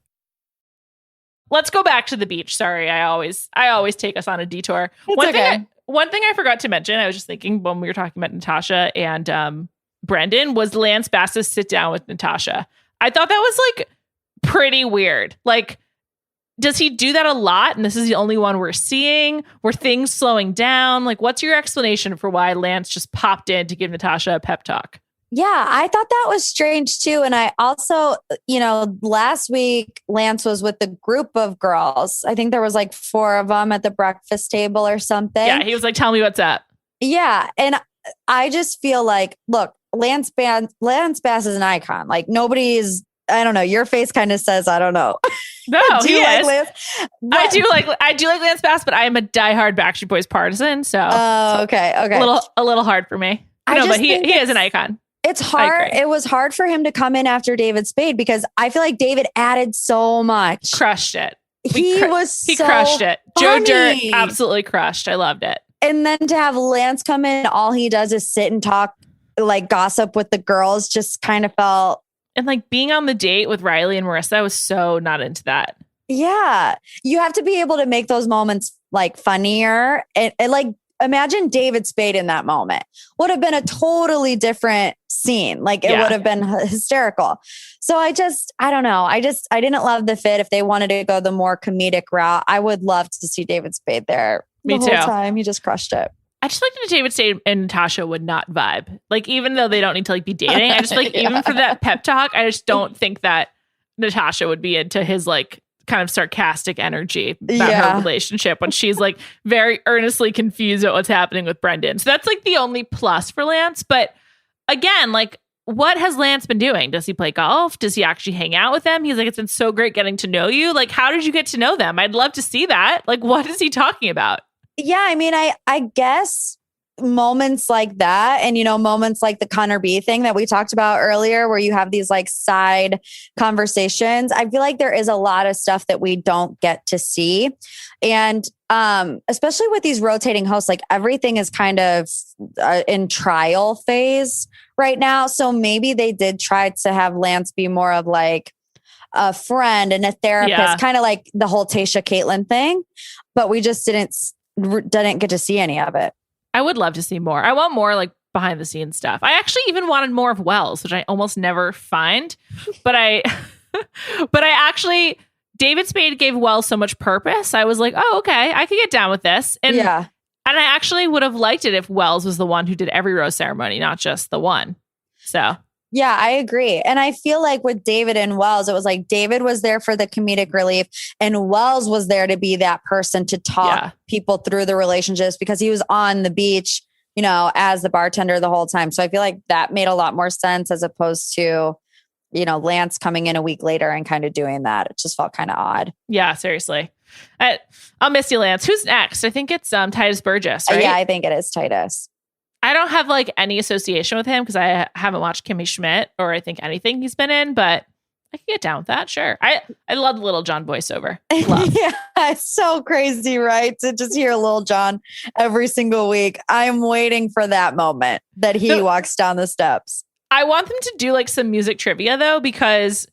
Let's go back to the beach. Sorry, I always take us on a detour. One thing I forgot to mention, I was just thinking when we were talking about Natasha and Brendan, was Lance Bass's sit down with Natasha. I thought that was like pretty weird. Like, does he do that a lot? And this is the only one we're seeing? Were things slowing down? Like, what's your explanation for why Lance just popped in to give Natasha a pep talk? Yeah, I thought that was strange too. And I also, last week, Lance was with a group of girls. I think there was like 4 of them at the breakfast table or something. Yeah, he was like, tell me what's up. Yeah. And I just feel like, look, Lance Bass is an icon. Like nobody's, I don't know. Your face kind of says, I don't know. No, do you like Lance? I do like Lance Bass, but I am a diehard Backstreet Boys partisan. So, okay. A little hard for me. But he is an icon. It's hard. It was hard for him to come in after David Spade because I feel like David added so much. Crushed it. He crushed it. Funny. Joe Dirt absolutely crushed. I loved it. And then to have Lance come in, all he does is sit and talk, like gossip with the girls, just kind of felt. And like being on the date with Riley and Marissa, I was so not into that. Yeah. You have to be able to make those moments like funnier and like, imagine David Spade in that moment. Would have been a totally different scene. Like it would have been hysterical. So I don't know. I didn't love the fit. If they wanted to go the more comedic route, I would love to see David Spade there. Me the too. Whole time. He just crushed it. I just like that David Spade and Natasha would not vibe. Like even though they don't need to like be dating, I just like even for that pep talk, I just don't think that Natasha would be into his like kind of sarcastic energy about her relationship when she's like very earnestly confused at what's happening with Brendan. So that's like the only plus for Lance. But again, like what has Lance been doing? Does he play golf? Does he actually hang out with them? He's like, it's been so great getting to know you. Like, how did you get to know them? I'd love to see that. Like, what is he talking about? Yeah. I mean, I guess moments like that and, moments like the Connor B thing that we talked about earlier, where you have these like side conversations. I feel like there is a lot of stuff that we don't get to see. And especially with these rotating hosts, like everything is kind of in trial phase right now. So maybe they did try to have Lance be more of like a friend and a therapist, kind of like the whole Tayshia Caitlyn thing, but we just didn't get to see any of it. I would love to see more. I want more like behind the scenes stuff. I actually even wanted more of Wells, which I almost never find. But I actually, David Spade gave Wells so much purpose. I was like, oh, okay, I could get down with this. And I actually would have liked it if Wells was the one who did every rose ceremony, not just the one. So Yeah, I agree. And I feel like with David and Wells, it was like David was there for the comedic relief and Wells was there to be that person to talk people through the relationships because he was on the beach, as the bartender the whole time. So I feel like that made a lot more sense as opposed to, Lance coming in a week later and kind of doing that. It just felt kind of odd. Yeah, seriously. I'll miss you, Lance. Who's next? I think it's Titus Burgess, right? Yeah, I think it is Titus. I don't have any association with him because I haven't watched Kimmy Schmidt or I think anything he's been in, but I can get down with that. Sure. I love the Little John voiceover. Love. Yeah, it's so crazy, right? To just hear Little John every single week. I'm waiting for that moment that he walks down the steps. I want them to do some music trivia though, because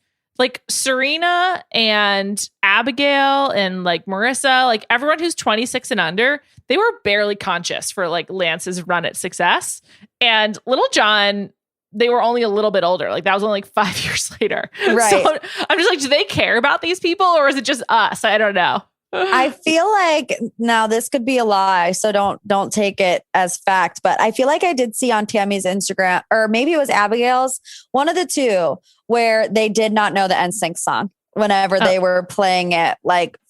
Serena and Abigail and Marissa, everyone who's 26 and under, they were barely conscious for Lance's run at success. And Little John, they were only a little bit older. That was only 5 years later. Right. So I'm just do they care about these people or is it just us? I don't know. I feel like now this could be a lie, so don't take it as fact, but I feel like I did see on Tammy's Instagram, or maybe it was Abigail's, one of the two, where they did not know the NSYNC song whenever they were playing it,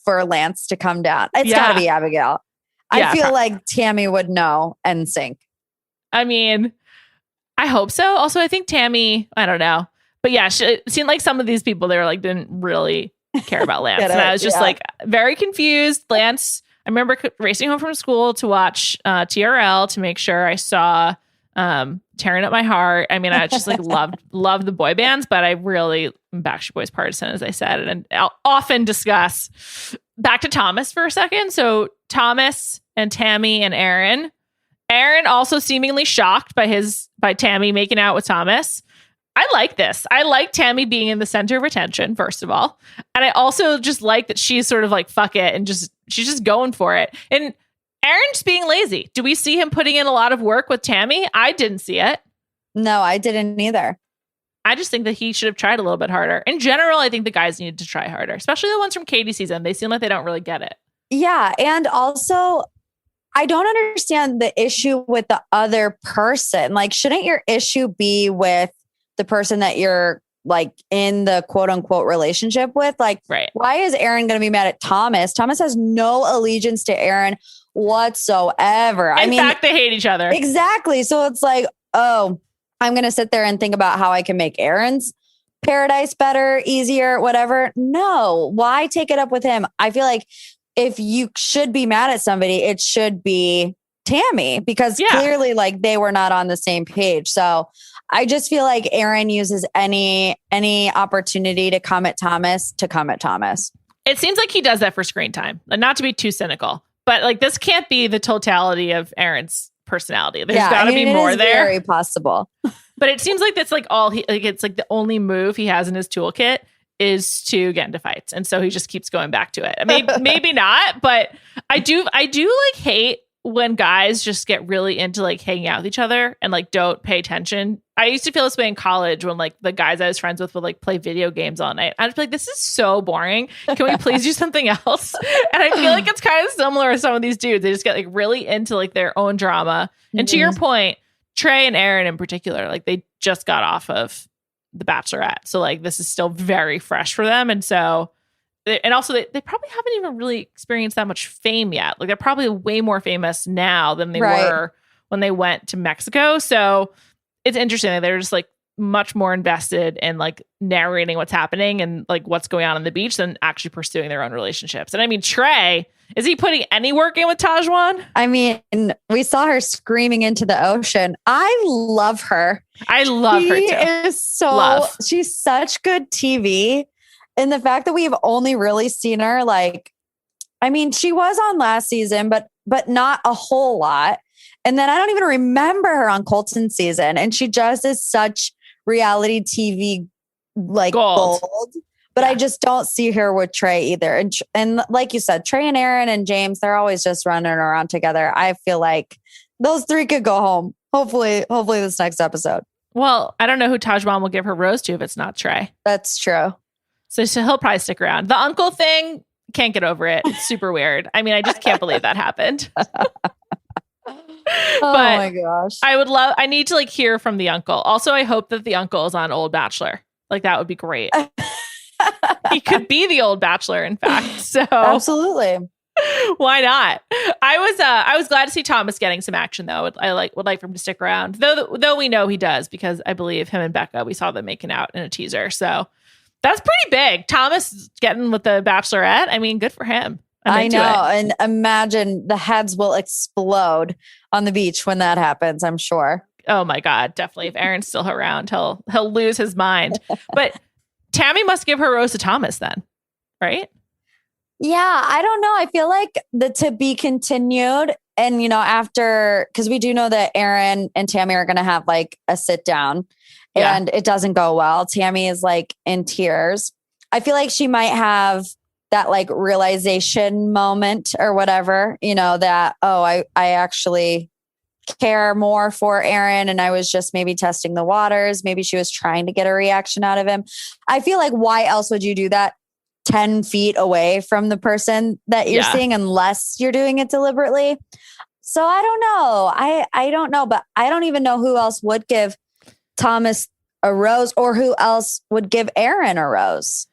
for Lance to come down. It's got to be Abigail. I feel like Tammy would know NSYNC. I mean, I hope so. Also, I think Tammy, I don't know, but yeah, it seemed like some of these people, they were didn't really care about Lance. And I was just very confused. Lance, I remember racing home from school to watch TRL to make sure I saw Tearing Up My Heart. I mean, I just loved the boy bands, but I really am Backstreet Boys partisan, as I said, and I'll often discuss. Back to Thomas for a second. So Thomas and Tammy and Aaron also seemingly shocked by Tammy making out with Thomas. I like this. I like Tammy being in the center of attention, first of all. And I also just like that she's sort of fuck it. And she's just going for it. And Aaron's being lazy. Do we see him putting in a lot of work with Tammy? I didn't see it. No, I didn't either. I just think that he should have tried a little bit harder. In general, I think the guys needed to try harder, especially the ones from Katie's season. They seem like they don't really get it. Yeah. And also, I don't understand the issue with the other person. Shouldn't your issue be with the person that you're in the quote unquote relationship with? Right. Why is Aaron going to be mad at Thomas? Thomas has no allegiance to Aaron whatsoever. In fact, they hate each other. Exactly. So it's oh, I'm going to sit there and think about how I can make Aaron's paradise better, easier, whatever. No, why take it up with him? I feel like if you should be mad at somebody, it should be Tammy because clearly they were not on the same page. So I just feel like Aaron uses any opportunity to come at Thomas. It seems like he does that for screen time. Not to be too cynical, but this can't be the totality of Aaron's personality. There's got to be more there. Very possible. But it seems like that's all he it's the only move he has in his toolkit is to get into fights, and so he just keeps going back to it. I mean, maybe not, but I do hate when guys just get really into hanging out with each other and don't pay attention. I used to feel this way in college when the guys I was friends with would play video games all night. I'd be this is so boring. Can we please do something else? And I feel it's kind of similar with some of these dudes. They just get really into their own drama. And to your point, Trey and Aaron in particular, they just got off of The Bachelorette. So this is still very fresh for them. And so and also they probably haven't even really experienced that much fame yet. They're probably way more famous now than they were when they went to Mexico. So it's interesting that they're just much more invested in narrating what's happening and what's going on the beach than actually pursuing their own relationships. And I mean, Trey, is he putting any work in with Tajwan? I mean, we saw her screaming into the ocean. I love her. I love her too. She's such good TV. And the fact that we've only really seen her I mean, she was on last season, but not a whole lot. And then I don't even remember her on Colton's season. And she just is such reality TV gold. But I just don't see her with Trey either. And like you said, Trey and Aaron and James, they're always just running around together. I feel like those three could go home. Hopefully this next episode. Well, I don't know who Tajwan will give her rose to if it's not Trey. That's true. So he'll probably stick around. The uncle thing, can't get over it. It's super weird. I mean, I just can't believe that happened. Oh But my gosh. I need to like hear from the uncle. Also, I hope that the uncle is on Old Bachelor. Like that would be great. He could be the Old Bachelor, in fact. So Absolutely. why not? I was glad to see Thomas getting some action though. I would like for him to stick around. Though we know he does because I believe him and Becca, we saw them making out in a teaser. So that's pretty big. Thomas getting with the Bachelorette. I mean, good for him. I know. And imagine the heads will explode on the beach when that happens, I'm sure. Oh my God, definitely. If Aaron's still around, he'll lose his mind. But Tammy must give her rose to Thomas then, right? Yeah, I don't know. I feel like the to be continued. And, after, because we do know that Aaron and Tammy are going to have like a sit down and it doesn't go well. Tammy is like in tears. I feel like she might have that like realization moment or whatever, that, I actually care more for Aaron and I was just maybe testing the waters. Maybe she was trying to get a reaction out of him. I feel like why else would you do that 10 feet away from the person that you're seeing unless you're doing it deliberately? So I don't know. I don't know, but I don't even know who else would give Thomas a rose or who else would give Aaron a rose.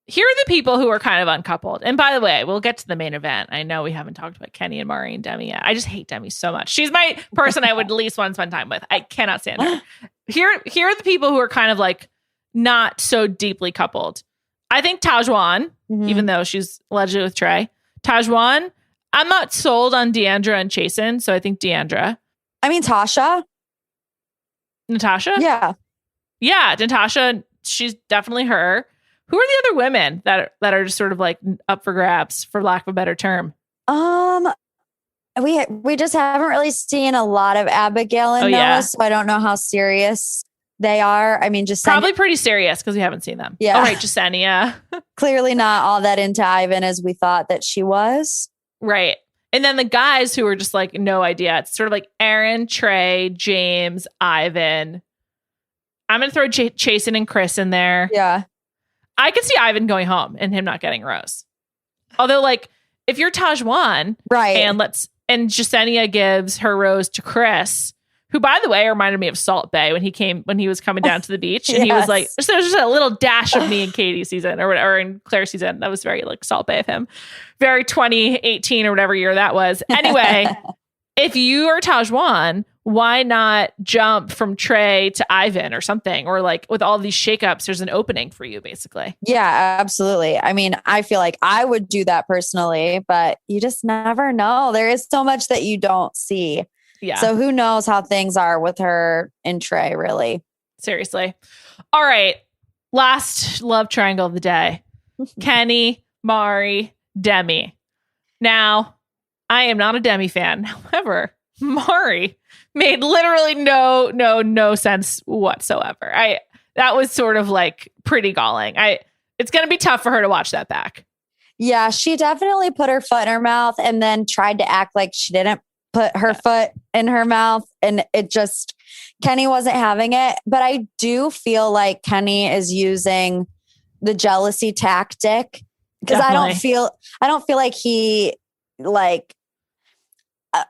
Here are the people who are kind of uncoupled. And by the way, we'll get to the main event. I know we haven't talked about Kenny and Mari and Demi yet. I just hate Demi so much. She's my person I would at least want to spend time with. I cannot stand her. Here are the people who are kind of like not so deeply coupled. I think Tajwan, even though she's allegedly with Trey. Tajwan, I'm not sold on Deandra and Chasen, so I think Deandra. I mean, Natasha. Yeah. Yeah, Natasha, she's definitely her. Who are the other women that are just sort of like up for grabs, for lack of a better term? We just haven't really seen a lot of Abigail and Noah, so I don't know how serious they are. I mean, just probably pretty serious because we haven't seen them. Yeah. All right, Jasenia. Clearly not all that into Ivan as we thought that she was. Right. And then the guys who are just like, no idea. It's sort of like Aaron, Trey, James, Ivan. I'm going to throw Chasen and Chris in there. Yeah. I could see Ivan going home and him not getting a rose. Although, like, if you're Tajwan, right, and Jasenia gives her rose to Chris, who, by the way, reminded me of Salt Bae when he was coming down to the beach, and he was like, so there's just a little dash of me in Katie's season or in Claire's season. That was very like Salt Bae of him, very 2018 or whatever year that was. Anyway, if you are Tajwan, why not jump from Trey to Ivan or something? Or like with all these shakeups, there's an opening for you, basically. Yeah, absolutely. I mean, I feel like I would do that personally, but you just never know. There is so much that you don't see. Yeah. So who knows how things are with her and Trey, really. Seriously. All right. Last love triangle of the day. Kenny, Mari, Demi. Now, I am not a Demi fan. However, Mari made literally no sense whatsoever. That was sort of like pretty galling. It's going to be tough for her to watch that back. Yeah, she definitely put her foot in her mouth and then tried to act like she didn't put her foot in her mouth. And Kenny wasn't having it. But I do feel like Kenny is using the jealousy tactic because I don't feel like he like,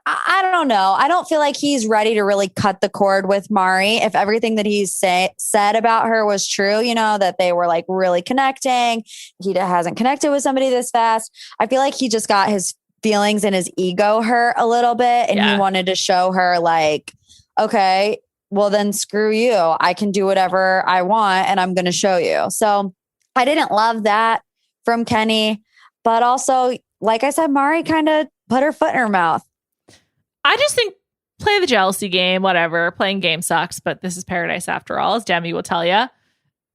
I don't know. I don't feel like he's ready to really cut the cord with Mari. If everything that he's said about her was true, that they were like really connecting. He hasn't connected with somebody this fast. I feel like he just got his feelings and his ego hurt a little bit. And he wanted to show her like, okay, well then screw you. I can do whatever I want and I'm going to show you. So I didn't love that from Kenny, but also, like I said, Mari kind of put her foot in her mouth. I just think play the jealousy game, whatever. Playing game sucks, but this is paradise after all, as Demi will tell you. Going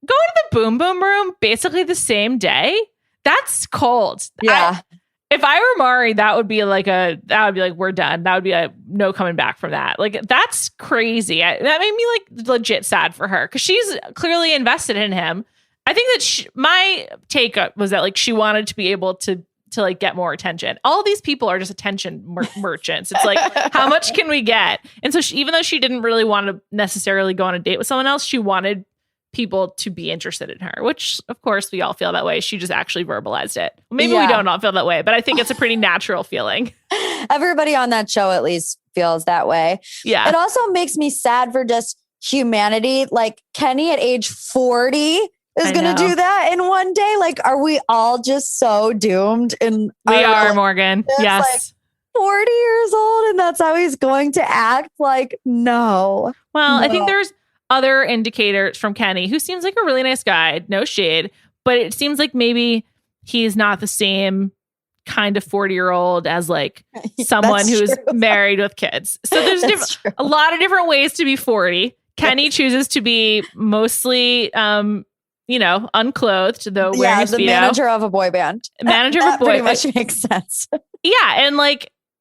to the boom boom room basically the same day. That's cold. Yeah. If I were Mari, that would be like we're done. That would be a no coming back from that. Like that's crazy. That made me like legit sad for her because she's clearly invested in him. I think that my take was that like she wanted to be able to like get more attention. All these people are just attention merchants. It's like, how much can we get? And so even though she didn't really want to necessarily go on a date with someone else, she wanted people to be interested in her, which of course we all feel that way. She just actually verbalized it. Maybe we don't all feel that way, but I think it's a pretty natural feeling. Everybody on that show at least feels that way. Yeah. It also makes me sad for just humanity. Like Kenny at age 40 is going to do that in one day. Like, are we all just so doomed? And we are, Morgan. Yes. Like 40 years old and that's how he's going to act. Like, no. Well, I think there's other indicators from Kenny, who seems like a really nice guy, no shade, but it seems like maybe he's not the same kind of 40-year-old as like someone who's married with kids. So there's a lot of different ways to be 40. Kenny chooses to be mostly, unclothed, though wearing a Speedo. Manager of a boy band. Manager of a boy band. Pretty much makes sense. Yeah,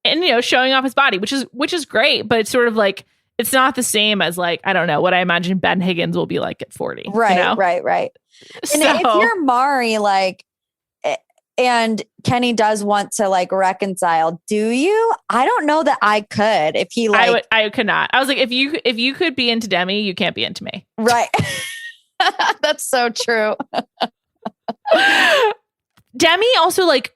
and showing off his body, which is great, but it's sort of like, it's not the same as like, I don't know, what I imagine Ben Higgins will be like at 40. Right, you know? right. And if you're Mari, like, and Kenny does want to like reconcile, do you? I don't know that I could. If he like, I could not. I was like, if you could be into Demi, you can't be into me. Right. That's so true. Demi also like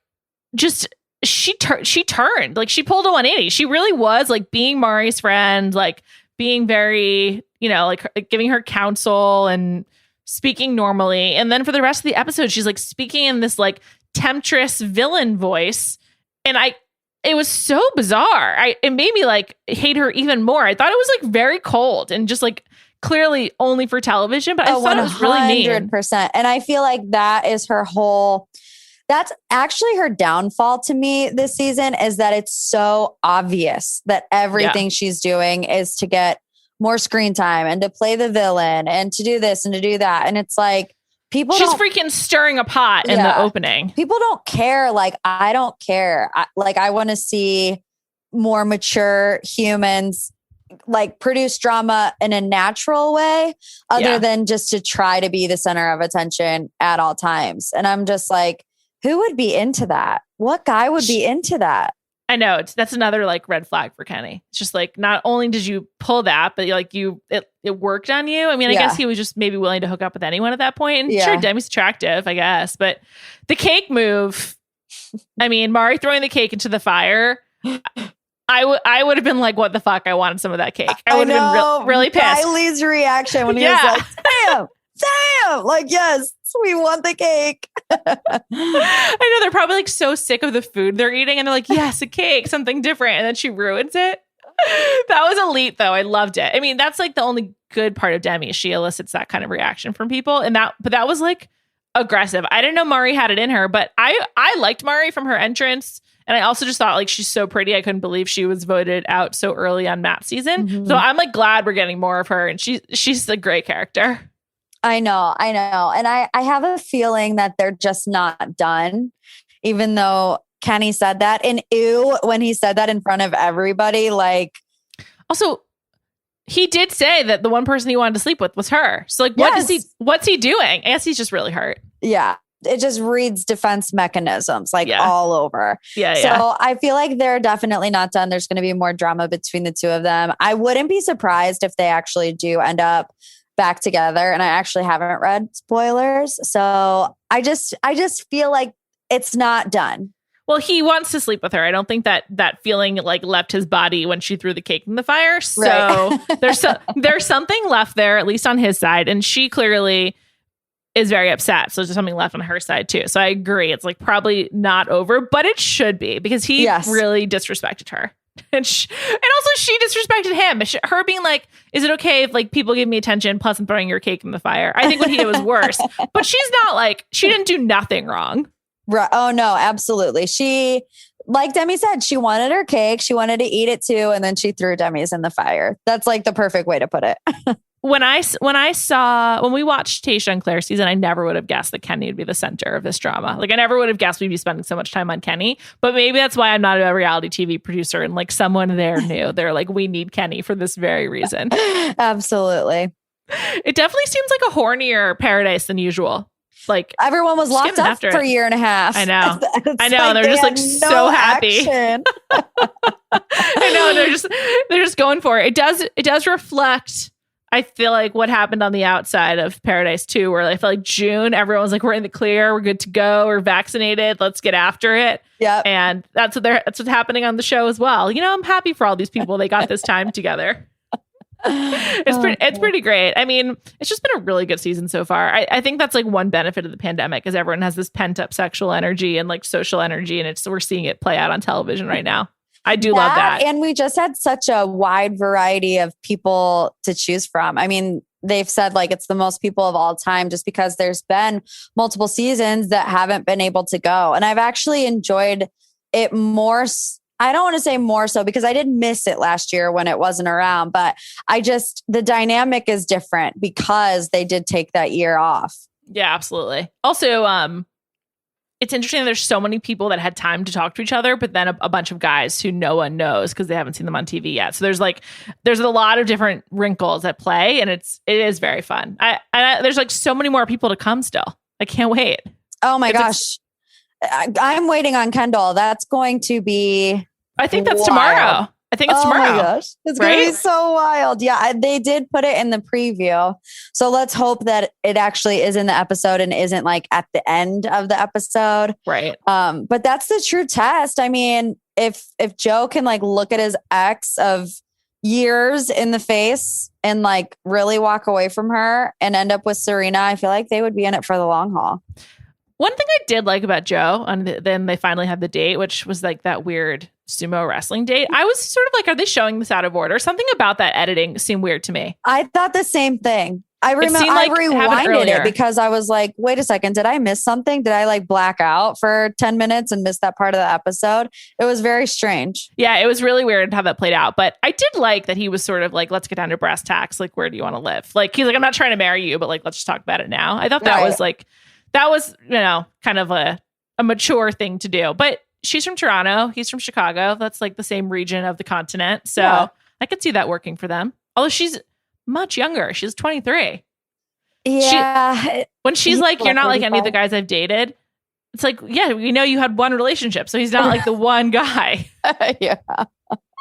just she turned, like she pulled a 180. She really was like being Mari's friend, like being very, like giving her counsel and speaking normally. And then for the rest of the episode, she's like speaking in this like temptress villain voice. And it was so bizarre. It made me like hate her even more. I thought it was like very cold and just like clearly only for television, but I thought it was really mean. 100%. And I feel like that is that's actually her downfall to me this season, is that it's so obvious that everything she's doing is to get more screen time and to play the villain and to do this and to do that. And it's like, she's freaking stirring a pot in the opening. People don't care. Like, I don't care. I want to see more mature humans like produce drama in a natural way other than just to try to be the center of attention at all times. And I'm just like, who would be into that? What guy would be into that? I know that's another like red flag for Kenny. It's just like, not only did you pull that, but like it worked on you. I mean, I guess he was just maybe willing to hook up with anyone at that point. And sure, Demi's attractive, I guess. But the cake move, I mean, Mari throwing the cake into the fire, I would have been like, what the fuck? I wanted some of that cake. I would have been really pissed. Riley's reaction when he was like, damn, like, yes, we want the cake. I know they're probably like so sick of the food they're eating and they're like, yes, a cake, something different. And then she ruins it. That was elite though. I loved it. I mean, that's like the only good part of Demi. She elicits that kind of reaction from people. But that was like aggressive. I didn't know Mari had it in her, but I liked Mari from her entrance. And I also just thought like, she's so pretty. I couldn't believe she was voted out so early on Matt's season. Mm-hmm. So I'm like glad we're getting more of her. And she's a great character. I know. And I have a feeling that they're just not done, even though Kenny said that. And ew, when he said that in front of everybody, like. Also, he did say that the one person he wanted to sleep with was her. So like, what's he doing? I guess he's just really hurt. Yeah. It just reads defense mechanisms like all over. Yeah. So I feel like they're definitely not done. There's going to be more drama between the two of them. I wouldn't be surprised if they actually do end up back together. And I actually haven't read spoilers. So I just feel like it's not done. Well, he wants to sleep with her. I don't think that feeling like left his body when she threw the cake in the fire. So there's something left there, at least on his side. And she clearly is very upset. So there's something left on her side too. So I agree. It's like probably not over, but it should be because he really disrespected her. And also she disrespected him. Her being like, is it okay if like people give me attention plus I'm throwing your cake in the fire? I think what he did was worse. But she's not like, she didn't do nothing wrong. Right. Oh no, absolutely. She, like Demi said, she wanted her cake. She wanted to eat it too. And then she threw Demi's in the fire. That's like the perfect way to put it. When we watched Tayshia and Claire season, I never would have guessed that Kenny would be the center of this drama. Like I never would have guessed we'd be spending so much time on Kenny, but maybe that's why I'm not a reality TV producer and like someone there knew. They're like, we need Kenny for this very reason. Absolutely. It definitely seems like a hornier paradise than usual. Like everyone was locked up for a year and a half. I know. They're just like so happy. I know. They're just going for it. It does reflect I feel like what happened on the outside of Paradise 2, where I feel like June, everyone was like, we're in the clear, we're good to go, we're vaccinated, let's get after it. Yeah. And that's what's happening on the show as well. You know, I'm happy for all these people. They got this time together. It's pretty great. I mean, it's just been a really good season so far. I think that's like one benefit of the pandemic is everyone has this pent up sexual energy and like social energy, and we're seeing it play out on television right now. I do love that. And we just had such a wide variety of people to choose from. I mean, they've said like it's the most people of all time just because there's been multiple seasons that haven't been able to go. And I've actually enjoyed it more. I don't want to say more so because I did miss it last year when it wasn't around, but the dynamic is different because they did take that year off. Yeah, absolutely. Also, it's interesting that there's so many people that had time to talk to each other, but then a bunch of guys who no one knows because they haven't seen them on TV yet. So there's a lot of different wrinkles at play, and it is very fun. There's like so many more people to come still. I can't wait. Oh my gosh. I'm waiting on Kendall. That's going to be I think that's wild. Tomorrow. I think it's tomorrow. Oh my gosh. It's going to be so wild. Yeah, they did put it in the preview. So let's hope that it actually is in the episode and isn't like at the end of the episode. Right. But that's the true test. I mean, if Joe can like look at his ex of years in the face and like really walk away from her and end up with Serena, I feel like they would be in it for the long haul. One thing I did like about Joe, and then they finally had the date, which was like that weird sumo wrestling date. I was sort of like, are they showing this out of order? Something about that editing seemed weird to me. I thought the same thing. I remember I rewinded it because I was like, wait a second, did I miss something? Did I like black out for 10 minutes and miss that part of the episode? It was very strange. Yeah, it was really weird how that played out. But I did like that he was sort of like, let's get down to brass tacks. Like, where do you want to live? Like, he's like, I'm not trying to marry you, but like, let's just talk about it now. I thought that was like, that was, you know, kind of a mature thing to do. But she's from Toronto. He's from Chicago. That's like the same region of the continent. So I could see that working for them. Although she's much younger. She's 23. Yeah. When she's like, you're not like any of the guys I've dated. It's like, yeah, we know you had one relationship. So he's not like the one guy. Yeah.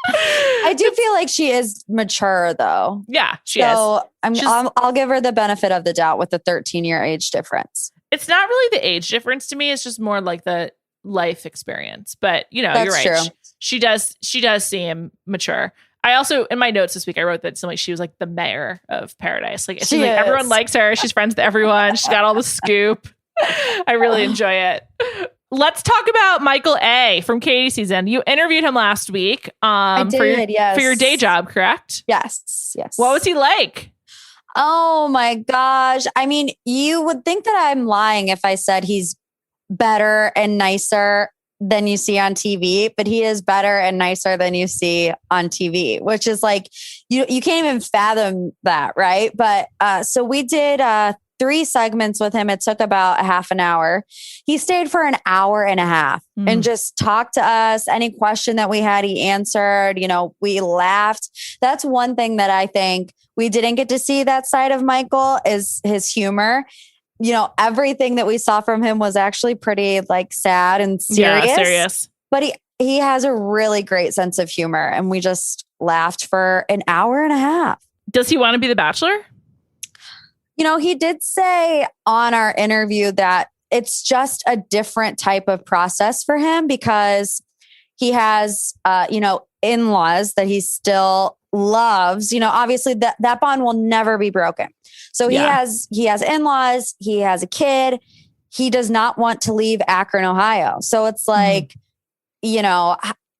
I do feel like she is mature though. Yeah, she is. So I'll give her the benefit of the doubt with the 13-year age difference. It's not really the age difference to me. It's just more like the life experience. But you know, That's you're right. true. She does seem mature. I also, in my notes this week, I wrote that something like she was like the mayor of Paradise. Like, it seems like everyone likes her. She's friends with everyone. She's got all the scoop. I really enjoy it. Let's talk about Michael A. from Katie's season. You interviewed him last week. I did, yes. For your day job, correct? Yes. What was he like? Oh my gosh. I mean, you would think that I'm lying if I said he's better and nicer than you see on TV, but he is better and nicer than you see on TV, which is like, you can't even fathom that, right? But so we did 3 segments with him. It took about a half an hour. He stayed for an hour and a half and just talked to us. Any question that we had, he answered. You know, we laughed. That's one thing that I think we didn't get to see that side of Michael is his humor. You know, everything that we saw from him was actually pretty like sad and serious. Yeah, serious. But he has a really great sense of humor, and we just laughed for an hour and a half. Does he want to be the Bachelor? You know, he did say on our interview that it's just a different type of process for him because he has, in-laws that he still loves. You know, obviously that bond will never be broken. So he has in-laws. He has a kid. He does not want to leave Akron, Ohio. So it's like, you know,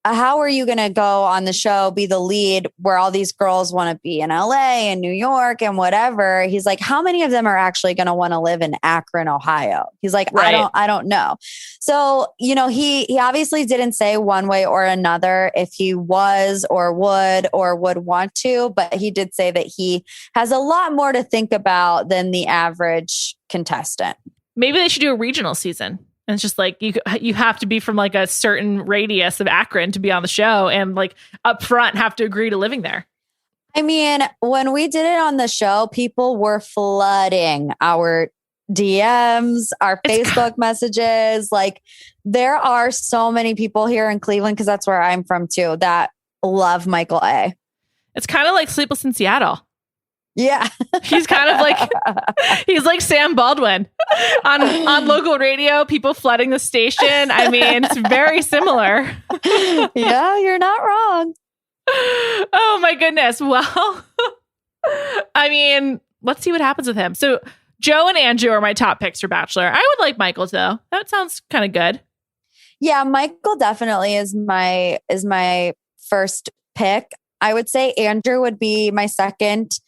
how are you going to go on the show, be the lead where all these girls want to be in LA and New York and whatever? He's like, how many of them are actually going to want to live in Akron, Ohio? He's like, right. I don't know. So, you know, he obviously didn't say one way or another if he was or would want to, but he did say that he has a lot more to think about than the average contestant. Maybe they should do a regional season. And it's just like, you have to be from like a certain radius of Akron to be on the show and like up front have to agree to living there. I mean, when we did it on the show, people were flooding our DMs, our Facebook messages. Like there are so many people here in Cleveland, because that's where I'm from too, that love Michael A. It's kind of like Sleepless in Seattle. Yeah. He's kind of like, he's like Sam Baldwin on local radio, people flooding the station. I mean, it's very similar. Yeah, you're not wrong. Oh my goodness. Well, I mean, let's see what happens with him. So Joe and Andrew are my top picks for Bachelor. I would like Michael though. That sounds kind of good. Yeah, Michael definitely is my first pick. I would say Andrew would be my second.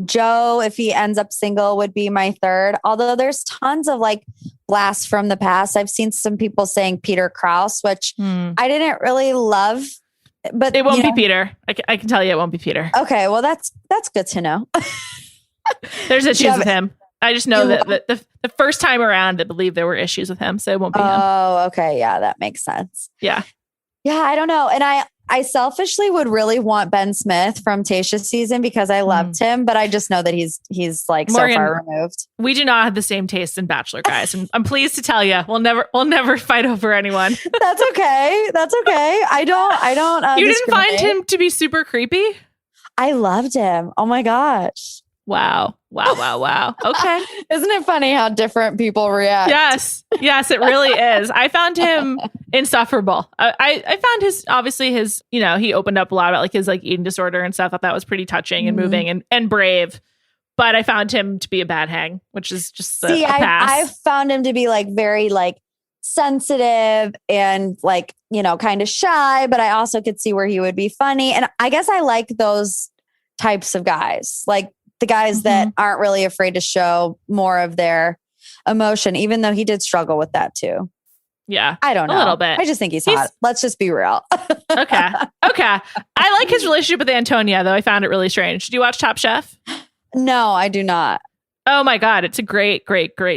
Joe, if he ends up single, would be my third. Although there's tons of like blasts from the past. I've seen some people saying Peter Krause, which I didn't really love. But it won't be Peter. I can tell you it won't be Peter. Okay, well that's good to know. There's issues with him. I just know that the first time around, I believe there were issues with him, so it won't be him. Oh, okay, yeah, that makes sense. Yeah, I don't know, and I selfishly would really want Ben Smith from Tayshia's season because I loved him, but I just know that he's like Morgan, so far removed. We do not have the same taste in Bachelor, guys, and I'm pleased to tell you, we'll never fight over anyone. That's okay. I don't. You didn't find him to be super creepy? I loved him. Oh my gosh. Wow. Okay. Isn't it funny how different people react? Yes, it really is. I found him insufferable. I found his, he opened up a lot about like his like eating disorder and stuff. I thought that was pretty touching and moving and brave. But I found him to be a bad hang, which is just a pass. I found him to be like very like sensitive and like, kind of shy, but I also could see where he would be funny. And I guess I like those types of guys, like the guys that aren't really afraid to show more of their emotion, even though he did struggle with that too. Yeah. I don't know. A little bit. I just think he's hot. Let's just be real. Okay. I like his relationship with Antonia, though. I found it really strange. Do you watch Top Chef? No, I do not. Oh my God. It's a great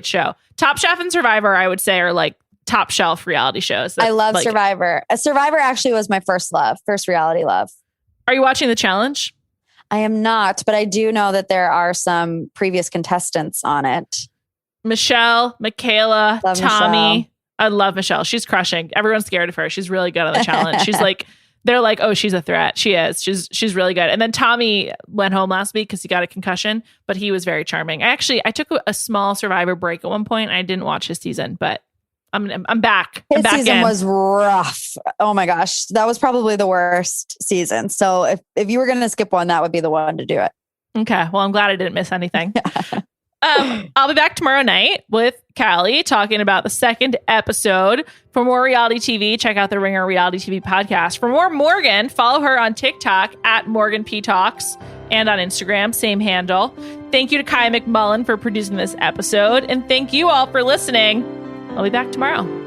show. Top Chef and Survivor, I would say, are like top shelf reality shows. I love Survivor. Survivor actually was my first reality love. Are you watching The Challenge? I am not, but I do know that there are some previous contestants on it. Michelle, Michaela, love Tommy. Michelle. I love Michelle. She's crushing. Everyone's scared of her. She's really good on The Challenge. She's like, they're like, oh, she's a threat. She is. She's really good. And then Tommy went home last week because he got a concussion, but he was very charming. I took a small Survivor break at one point. And I didn't watch his season, but I'm back. His season was rough. Oh my gosh. That was probably the worst season. So if you were going to skip one, that would be the one to do it. Okay. Well, I'm glad I didn't miss anything. I'll be back tomorrow night with Callie talking about the second episode. For more reality TV, check out the Ringer Reality TV podcast. For more Morgan, follow her on TikTok at Morgan P Talks and on Instagram, same handle. Thank you to Kai McMullen for producing this episode. And thank you all for listening. I'll be back tomorrow.